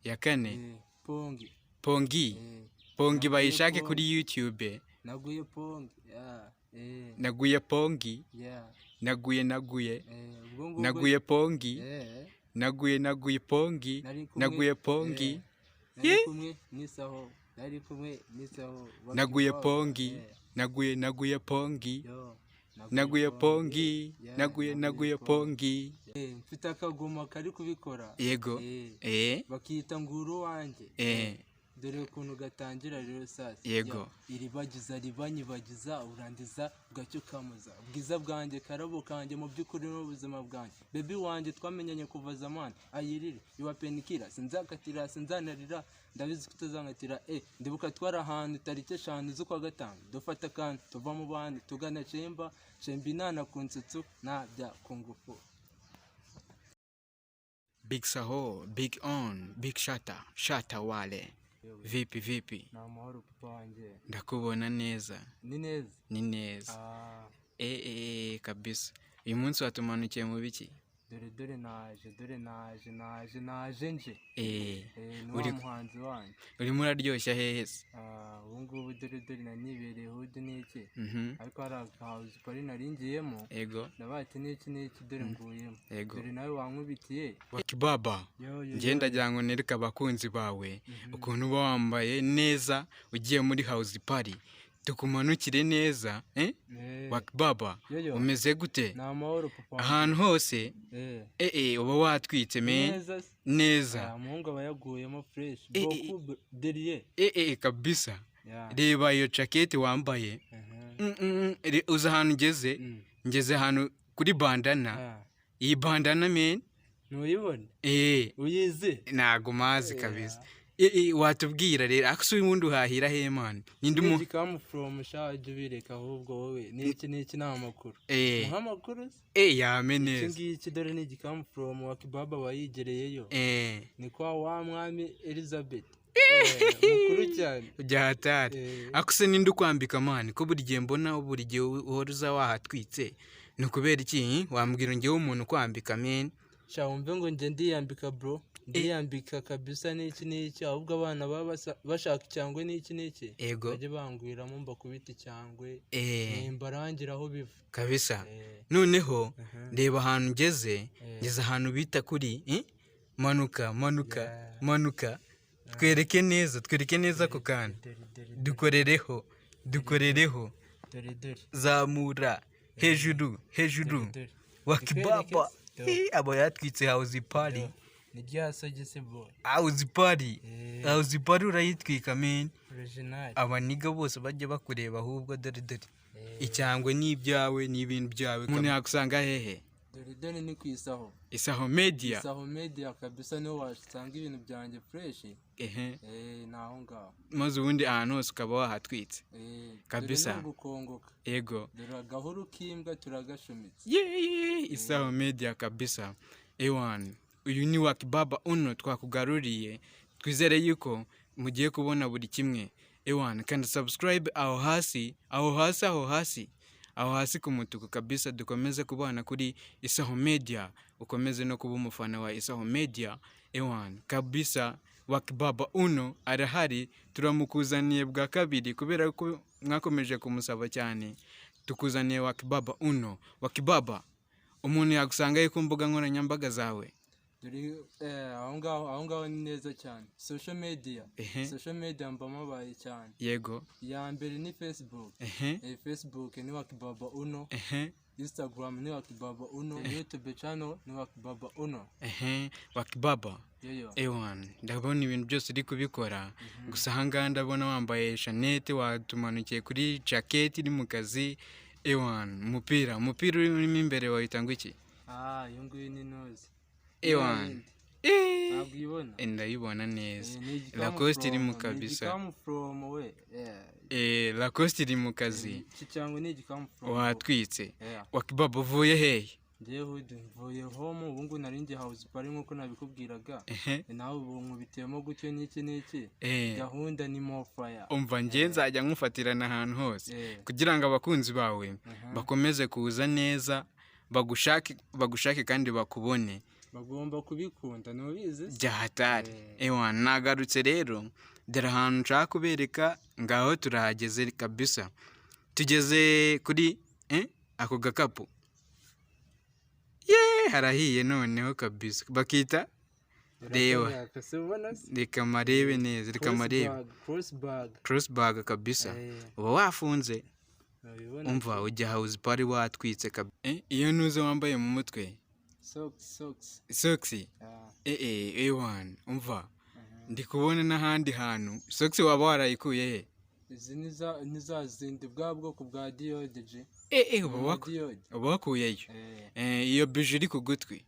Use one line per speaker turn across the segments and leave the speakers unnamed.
ya kane
pongi
pongi bayishake kuri YouTube.
naguye pongi
naguye pongi naguye naguye pongi naguye pongi naguye pongi
nari kumwe n'isaho
naguye pongi naguye pongi naguye pongi naguye pongi.
Mfite akagoma kari kubikora
yego
bakita nguru wanje dore ukuntu gatangira rero sasa
yego
iribagiza ribanyibagiza urandiza ugacyo kamuza ubwiza bwanjye karabo kanje mu byukuri n'ubuzima bwanjye baby wanje twamenyanye kuva zamani ayirire iwapenikira sinzakatira sinzanarira ndabizi kutazangatira ndibuka twara ahantu tarike 5 z'ukwa gatanu dufata kandi tuva mu bandi tugana chemba inana ku nsutsu na bya kungufu.
Big Saho, Big On, Big Shata wale. Vipi?
Na amahoro papa wanje.
Ndakubona neza.
Ni neza.
Kabisa. Uyu munsi watumanukiye mu biki?
Dore naje nje.
Uri
muhanzi wanjye.
Urimo uraryoshya hehe se?
Ubungubu dore nanibereye hudu n'iki. Ariko hari house party naringiyemo.
Ego.
Nabati n'iki dore nguyemo. Dore nawe wankubitiye.
Wakibaba. Ngenda jyango nereka abakunzi bawe ukuntu uba wambaye neza ugiye muri house party. Tukumanukire neza Wakibaba umeze gute?
Na amahoro papa.
Ahantu hose uba watwitse neza.
Muhungu aba yaguyemo fresh beaucoup derrière.
Kabisa. Reba iyo jacket wambaye. Uza ahantu ngeze ahantu kuri bandana. Iyi bandana
ntuyibone? Uyizi?
Nago mazi kabisa. Watubwira rero akusuye ubundi uhahira he man?
Nindi mu come from shaje bireka ahubwo wowe n'iki namakuru. Muhamakuru?
Yameneza.
Iki dore ni come from Wakibaba wayigereyeyo. Ni kwa wa mwami Elizabeth. Mukuru cyane.
Ujyahatari. Akuse nindi ukwambika man ko buri gihe mbona buri gihe uhoruza wahatwitse. Nukubera iki wambwira ngewe umuntu kwambika men?
Sha umve ngo nje ndiyambika bro. Ndiyambika kabisa n'iki ahubwo abana baba bashaka cyangwe n'iki bajye bangwiramo mba kubita cyangwe nimbarangira aho biva
kabisa. Noneho reba ahantu ngeze ahantu bita kuri manuka twereke neza ko kandi dukorereho zamura hejuru Wakibaba abo yatwitse house party.
Ni ryasogese boy.
House party urayitwika men. Abaniga bose bajye bakureba ahubwo dore. Icyangwe n'ibyawe n'ibintu byawe. Umuntu yakusanga hehe?
Dore ni kwisaho.
Isaho media.
Isaho media kabisa no wasanga ibintu byanjye fresh. Naho ngaho.
Maze ubundi ahantu hose ukaba wahatwitse. Kabisa. Ego.
Dore gahuru kimbwa turagashumitse.
Isaho media kabisa. Ewan. Uyu ni Wakibaba uno twakugaruriye. Twizere yuko mugiye kubona buri kimwe. Ewan kandi subscribe aho hasi ku mutuku kabisa. Dukomeze kubana kuri Isaho Media. Ukomeze no kuba umufana wa Isaho Media. Ewan kabisa Wakibaba uno arahari. Turamukuzaniye bwa kabiri kubera ko mwakomeje kumusaba cyane. Tukuzaniye Wakibaba uno. Wakibaba umuntu yagusanga ku mbuga nkoranyambaga zawe?
Aho ngaho ni neza cyane. Social media mbamo baye cyane.
Yego.
Ya mbere ni Facebook. Facebook ni Wakibaba uno. Instagram ni Wakibaba uno. YouTube channel ni Wakibaba uno.
Wakibaba. Ewan ndabona ibintu byose uri kubikora. Gusa hanga ndabona wambaye Chanete watumanukiye kuri jacket iri mu kazi. Ewan umupira urimo imbere wahitanga iki?
Iyo nguyu ni nose.
Ewan
Abwibona?
Ndayibona neza. Lacoste iri mu kabisa.
Come from we.
Lacoste iri mu kazi.
Cyangwa ni come from.
Watwitse. Wakibaba uvuye hehe?
Ndewe mvuye home ubungu narinje house party nkuko nabikubwiraga. Nawe ubu nkubitemo gutyo n'iki. Gahunda ni more fire.
Umva nge nzajya nkufatirana ahantu hose kugira ngo abakunzi bawe bakomeze kuza neza bagushake kandi bakubone.
bagomba kubikunda nubizi
byahatari ewa nagarutse rero dore ahantu nshaka kubereka ngaho turahageze kabisa tugeze kuri ako gakapu harahiye noneho kabisa bakita reba reka marebe neza reka marebe cross bag kabisa uba wafunze umva ujya house party watwitse kabisa iyo nuze wambaye mu mutwe socks A1 umva ndi kubona n'ahandi hantu socks waba warayikuye he
izi niza zindi bwa bwoko bwa Diogeje
uba wakuyeyo iyo bije iri ku gutwi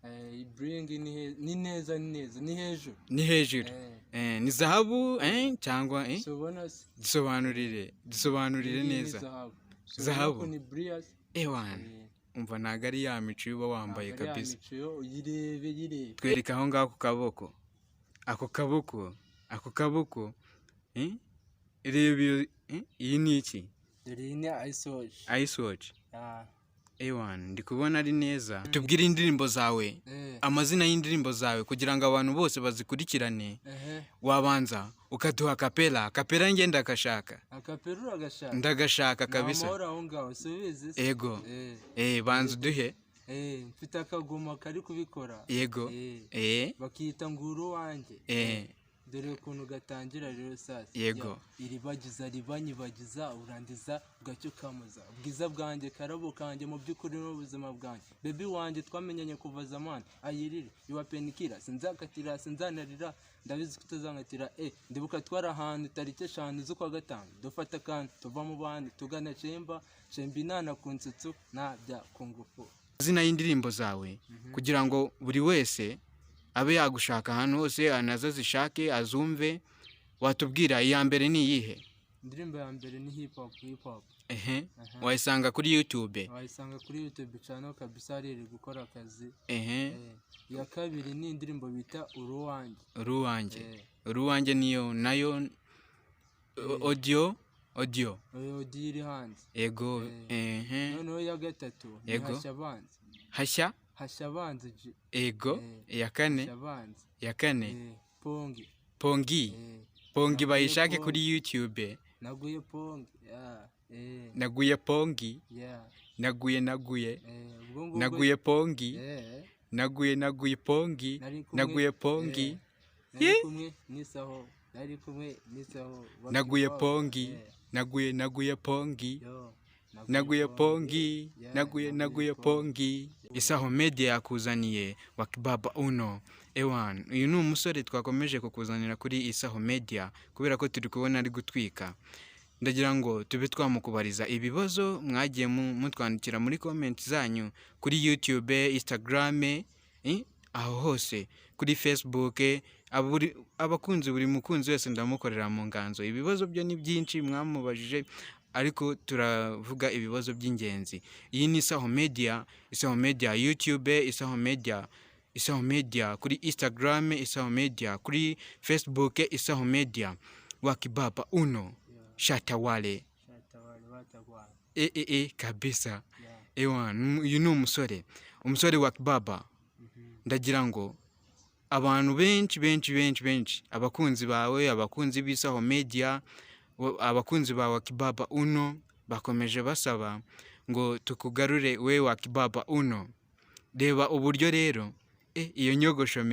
bring ni neza ni hejuru
ni zahabu cyangwa dusobanurire neza zahabu
ni Brias
A1 umva ntago ari ya mico uba wambaye kabisa
yirebe
twereka aho ngaho ako kaboko reba iyi ni iki ice watch A1 ndi kubona ari neza tubwire indirimbo zawe amazina y'indirimbo zawe kugira ngo abantu bose bazikurikirane wabanza ukaduha kapera nge ndagashaka kabisa ego banza uduhe
mfite akagoma kari kubikora
yego
bakita nguru wanjye dore ukuntu gatangira rero sasa
yego
ribanyibagiza urandiza ugacyo kamuza ubwiza bwanjye karabo kanjye mu by'ukuri n'ubuzima bwanjye baby wanjye twamenyanye kuva zamani ayirire iwapenikira sinzakatira sinzanarira ndabizi kutazankatira ndibuka twara ahantu tariki 5 z'ukwa gatanu dufata kandi tuva mu bandi tugana chemba inana ku nsutsu na bya kungufu
zina y'indirimbo zawe kugira ngo buri wese abe yagushaka ahantu hose anaza zishake azumve watubwira iya mbere ni iyihe
indirimbo ya mbere ni hip hop
wayisanga kuri YouTube
channel kabisa ari gukora akazi iya kabiri ni indirimbo bita
uruwanjye niyo nayo audio
iri hanze
yego
noneho ya gatatu hashabanze
ego ya kane pongi bayishake kuri YouTube
naguye pongi
naguye pongi naguye pongi Isaho Media yakuzaniye wakibaba uno A1 uyu ni umusore twakomeje kukuzanira kuri Isaho Media kubera ko turi kubona ari gutwika ndagira ngo tube twamukubariza ibibazo mwagiye mutwandikira muri comment zanyu kuri YouTube Instagram aho hose kuri Facebook abakunzi buri mukunzi wese ndamukorera mu nganzo ibibazo byo ni byinshi mwamubajije ariko turavuga ibibazo by'ingenzi iyi ni Isaho Media YouTube Isaho Media kuri Instagram Isaho Media kuri Facebook Isaho Media wakibaba uno shatawale kabisa A1 uyu ni umusore wakibaba ndagira ngo abantu benshi abakunzi bawe abakunzi b'Isaho Media abakunzi ba wakibaba uno bakomeje basaba ngo tukugarure we wakibaba uno reba uburyo rero iyo nyogosho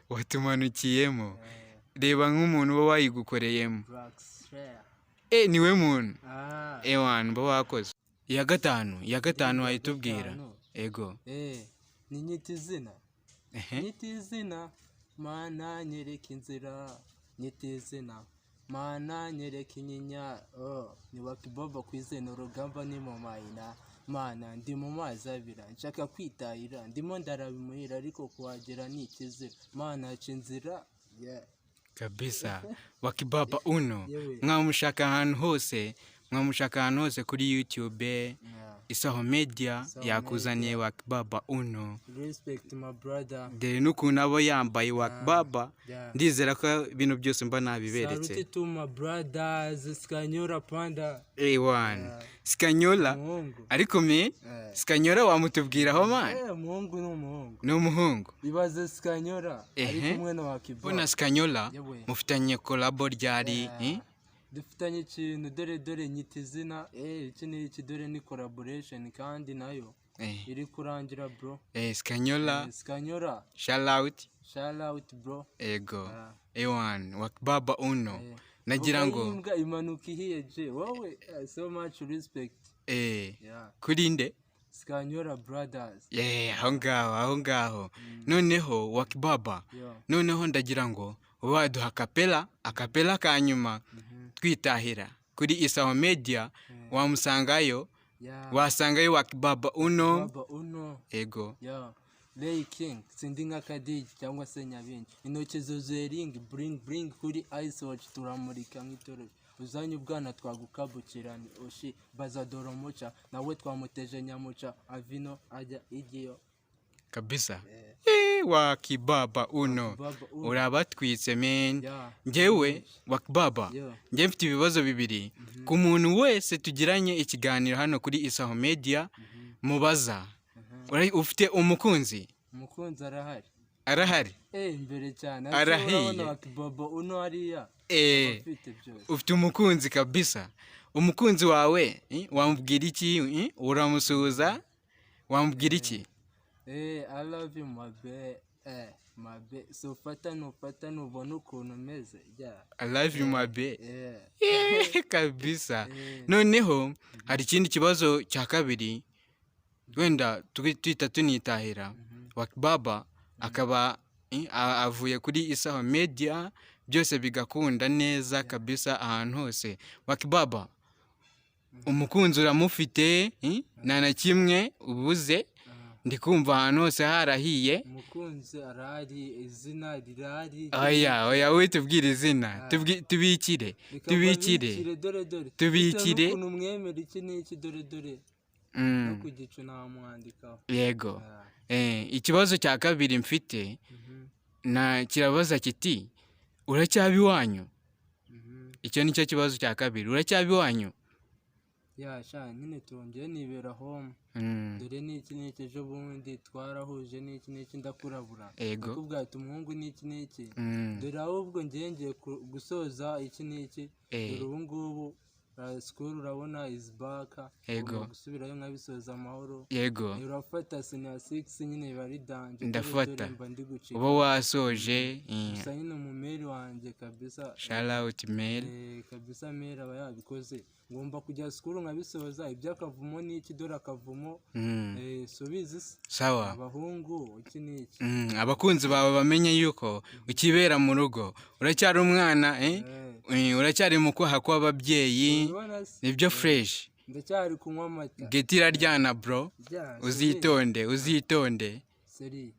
watumanukiyemo reba nk'umuntu uba wayigukoreyemo niwe muntu A1 mba wakoze iya gatanu wayitubwira ego
ni nyitizina mana nyereka inzira nyitizina mana nyereka inyinya ni wakibaba kwizena urugamba ni mu mayina mana ndi mu mazi abira nshaka kwitahira ndimo ndarabimuhira ariko kuhagera ni ikizira mana cinzira
kabisa wakibaba uno mwamushaka ahantu hose mwamushaka ahantu hose kuri YouTube Isaho Media yakuzaniye wakibaba uno.
Respect my brother.
Dore n'ukuntu abo yambaye wakibaba ndizera ko ibintu byose mba nabiberetse.
Salute to my brothers Sikanyora panda.
A1 Sikanyora ariko me Sikanyora wamutubwiraho man.
Umuhungu n'umuhungu.
N'umuhungu.
Ibaze Sikanyora ari kumwe na wakibaba.
Bona Sikanyora mufitanye collabo ryari
dufitanye ikintu dore nyita izina iki ni iki dore ni collaboration kandi nayo iri kurangira bro.
Sikanyora shout out
bro.
Ego A1 wakibaba uno nagira ngo
imanuka ihiye je wowe so much respect
kurinde
Sikanyora brothers
aho ngaho noneho wakibaba noneho ndagira ngo waduha akapela kanyuma twitahira kuri Isaho Media wamusangayo wasangayo wakibaba uno ego
Lay King sindi nka Kadiji cyangwa se Nyabingi intoki zuzuye ring bring kuri Ice Watch turamurika nk'itoro uzanye ubwana twagukabukirana oshi bazadoro muca nawe twamuteje nyamuca avino ajya igiyo
kabisa wakibaba uno urabatwitse men ngewe wakibaba nge mfite ibibazo bibiri ku muntu wese tugiranye ikiganiro hano kuri Isaho Media mubaza ufite umukunzi arahari
imbere cyane
arahiye
wakibaba uno hariya
ufite umukunzi kabisa umukunzi wawe wamubwira iki uramusuhuza wamubwira iki
I love you my bae so fata nubona ukuntu meze
I love you my bae kabisa noneho hari ikindi kibazo cya kabiri wenda twita tunitahira wakibaba akaba avuye kuri Isaho Media byose bigakunda neza kabisa ahantu hose wakibaba umukunzi uramufite na kimwe ubuze ndikumva ahantu hose harahiye
umukunzi arahari izina rirahari
oya we tubwire izina tubikire
ukuntu mwemera iki n'iki dore no ku gicu namwandikaho
yego ikibazo cya kabiri mfite na kirabaza kiti uracyaba iwanyu icyo nicyo kibazo cya kabiri uracyaba iwanyu
nyine tongeye nibera home dore n'iki ejo bundi twarahuje n'iki ndakurabura nakubwira ati umuhungu n'iki dore ahubwo ngiye gusoza iki dore ubu ngubu school urabona is back gusubirayo nkabisoza amahoro urafata senior 6 nyine bari danje
ndafata uba wasoje
gusa nyine mu mail wanjye kabisa
shout out mail
kabisa mail aba yabikoze ngomba kujya school nkabisoza ibyakavumo n'iki dore akavumo subizi
sawa
abahungu iki
abakunzi bawe bamenye yuko ukibera mu rugo uracyari umwana uracyari mu kwaha kw'ababyeyi nibyo fresh
ndacyari kunywa amata
getira ryana bro uzitonde
seri